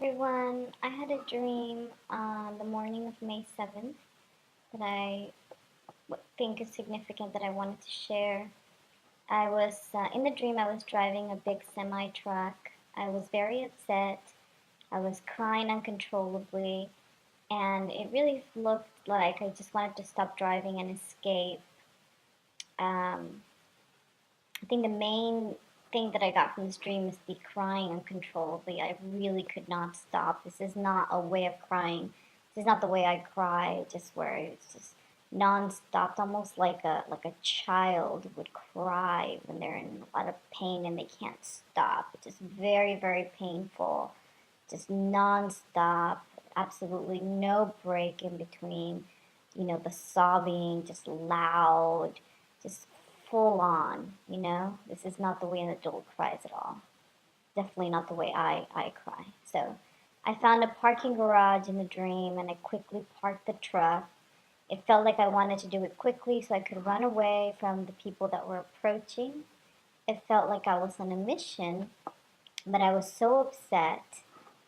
everyone. I had a dream on the morning of May 7th that I think is significant that I wanted to share. I was, in the dream, I was driving a big semi truck. I was very upset. I was crying uncontrollably, and it really looked like I just wanted to stop driving and escape. Um, I think the main thing that I got from this dream is the crying uncontrollably. I really could not stop. This is not a way of crying. This is not the way I cry, just where it's just non-stop, almost like a child would cry when they're in a lot of pain and they can't stop. It's just very, very painful. Just non-stop, absolutely no break in between. The sobbing, just loud, just full on. This is not the way an adult cries at all. Definitely not the way I cry. So I found a parking garage in the dream and I quickly parked the truck. It felt like I wanted to do it quickly so I could run away from the people that were approaching. It felt like I was on a mission, but I was so upset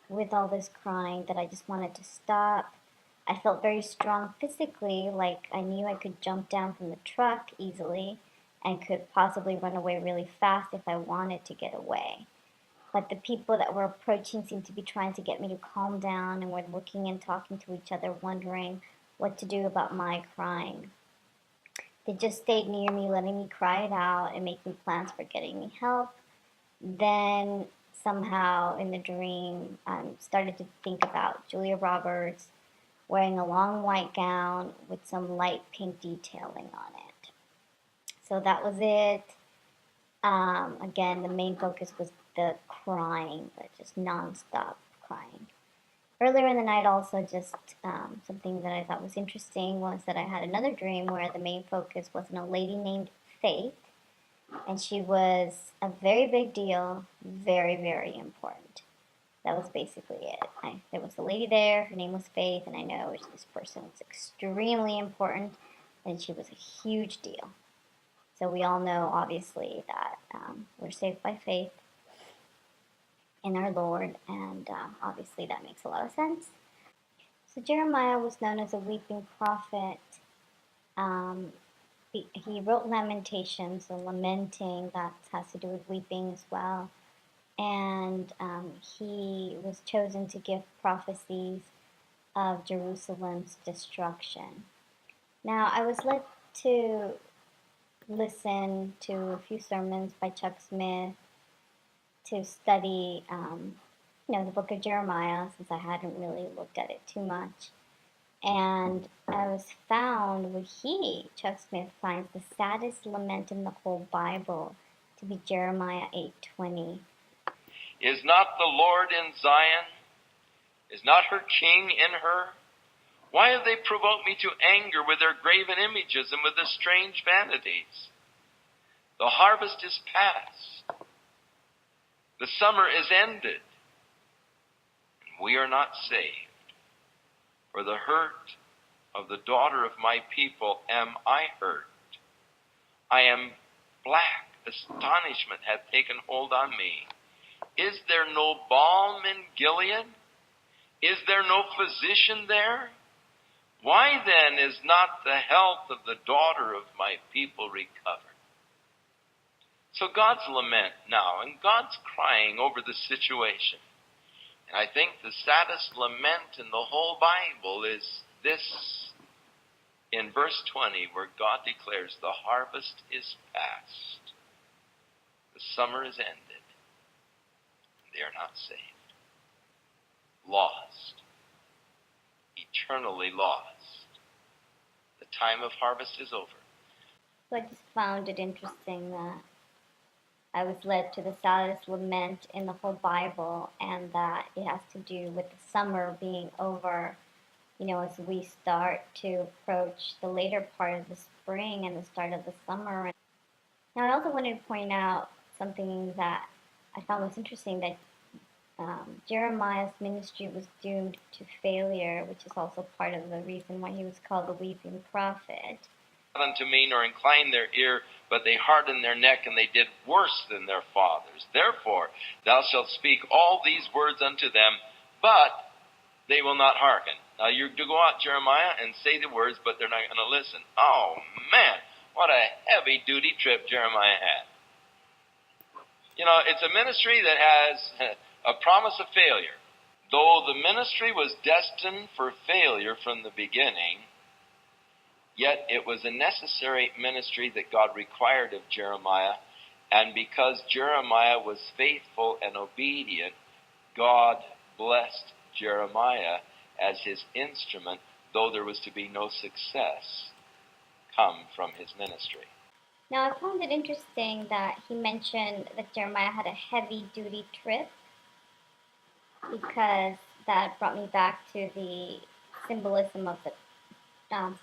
with all this crying that I just wanted to stop. I felt very strong physically, like I knew I could jump down from the truck easily and could possibly run away really fast if I wanted to get away. But the people that were approaching seemed to be trying to get me to calm down and were looking and talking to each other, wondering what to do about my crying. They just stayed near me, letting me cry it out and making plans for getting me help. Then somehow in the dream, I started to think about Julia Roberts wearing a long white gown with some light pink detailing on it. So that was it. Again, the main focus was the crying, but just nonstop crying. Earlier in the night, also, just something that I thought was interesting was that I had another dream where the main focus was on a lady named Faith, and she was a very big deal, very, very important. That was basically it. There was a lady there, her name was Faith, and I know this person was extremely important, and she was a huge deal. So we all know, obviously, that we're saved by faith in our Lord, and obviously that makes a lot of sense. So Jeremiah was known as a weeping prophet. Um, he wrote Lamentations, so lamenting, that has to do with weeping as well. And he was chosen to give prophecies of Jerusalem's destruction. Now, I was led to listen to a few sermons by Chuck Smith to study, the book of Jeremiah, since I hadn't really looked at it too much. And I was found where Chuck Smith, finds the saddest lament in the whole Bible to be Jeremiah 8:20. Is not the Lord in Zion? Is not her king in her? Why have they provoked me to anger with their graven images and with their strange vanities? The harvest is past. The summer is ended. And we are not saved. For the hurt of the daughter of my people am I hurt. I am black. Astonishment hath taken hold on me. Is there no balm in Gilead? Is there no physician there? Why then is not the health of the daughter of my people recovered? So God's lament now, and God's crying over the situation. And I think the saddest lament in the whole Bible is this in verse 20, where God declares the harvest is past. The summer is ended. They are not saved. Lost. Eternally lost. The time of harvest is over. So I just found it interesting that I was led to the saddest lament in the whole Bible, and that it has to do with the summer being over, as we start to approach the later part of the spring and the start of the summer. Now, I also wanted to point out something that I found was interesting, that Jeremiah's ministry was doomed to failure, which is also part of the reason why he was called the weeping prophet. Unto me, nor incline their ear, but they hardened their neck, and they did worse than their fathers. Therefore thou shalt speak all these words unto them, but they will not hearken. Now you're to go out, Jeremiah, and say the words, but they're not going to listen. Oh, man, what a heavy-duty trip Jeremiah had. You know, it's a ministry that has a promise of failure. Though the ministry was destined for failure from the beginning, yet it was a necessary ministry that God required of Jeremiah, and because Jeremiah was faithful and obedient, God blessed Jeremiah as his instrument, though there was to be no success come from his ministry. Now, I found it interesting that he mentioned that Jeremiah had a heavy-duty trip, because that brought me back to the symbolism of the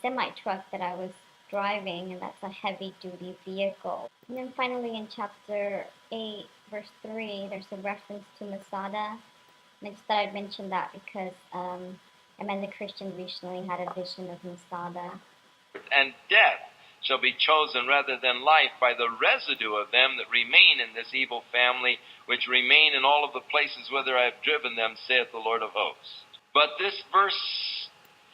semi-truck that I was driving, and that's a heavy-duty vehicle. And then finally in chapter 8, verse 3, there's a reference to Masada. And I just thought I'd mention that because Amanda Christian recently had a vision of Masada. And death shall be chosen rather than life by the residue of them that remain in this evil family, which remain in all of the places whither I have driven them, saith the Lord of hosts. But this verse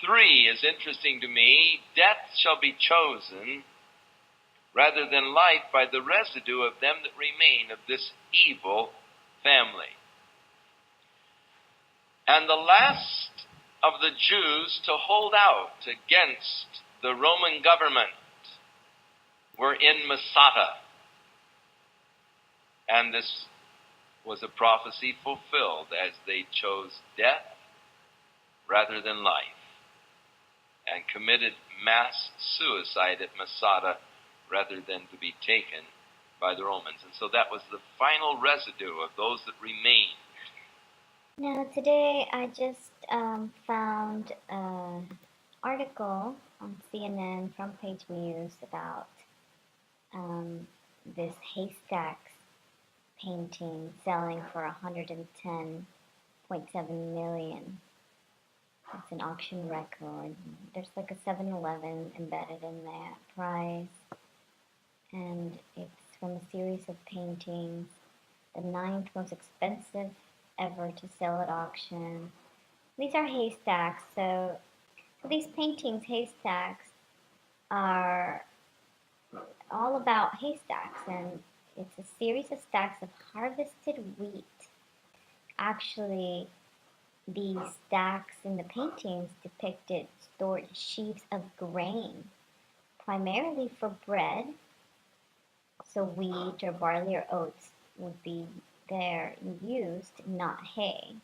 3 is interesting to me. Death shall be chosen rather than life by the residue of them that remain of this evil family. And the last of the Jews to hold out against the Roman government were in Masada. And this was a prophecy fulfilled as they chose death rather than life and committed mass suicide at Masada rather than to be taken by the Romans. And so that was the final residue of those that remained. Now today I just found an article on CNN front page news about this haystacks painting selling for $110.7 million. It's an auction record. There's like a 7-Eleven embedded in that price, and it's from a series of paintings, the 9th most expensive ever to sell at auction. These are haystacks, so these paintings, haystacks, are all about haystacks, and it's a series of stacks of harvested wheat. Actually, the stacks in the paintings depicted stored sheaves of grain, primarily for bread, so wheat or barley or oats would be there used, not hay.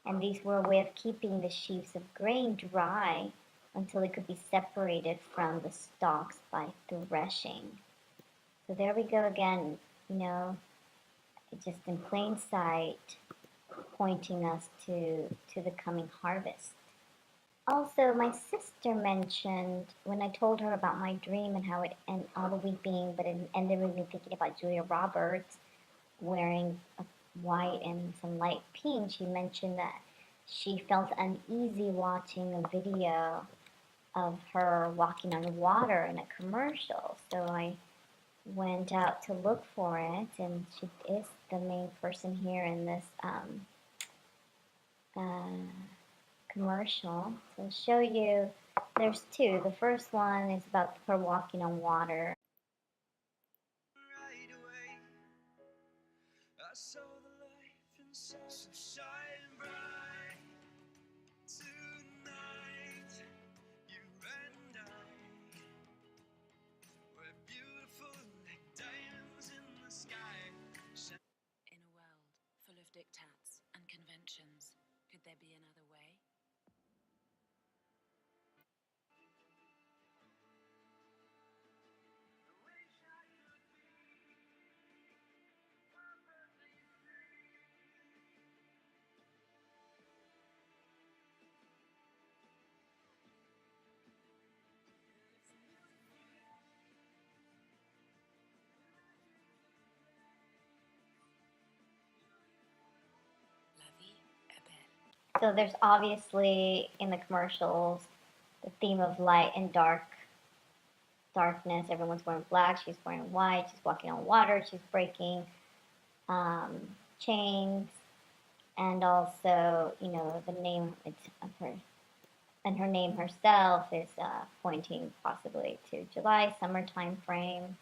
And these were a way of keeping the sheaves of grain dry until it could be separated from the stalks by threshing. So there we go again, just in plain sight, pointing us to the coming harvest. Also, my sister mentioned, when I told her about my dream and how it, and all the weeping, but it ended with me thinking about Julia Roberts wearing a white and some light pink, she mentioned that she felt uneasy watching a video of her walking on water in a commercial. So I went out to look for it, and she is the main person here in this commercial. So I'll show you, there's two. The first one is about her walking on water. Right away, I saw the life inside, so shine bright tonight. You and I, we're beautiful like diamonds in the sky. In a world full of diktats and conventions, could there be another way? La vie est belle. So there's obviously in the commercials the theme of light and darkness. Everyone's wearing black, she's wearing white, she's walking on water, she's breaking chains, and also, the name of her, and her name herself is pointing possibly to July, summer time frame.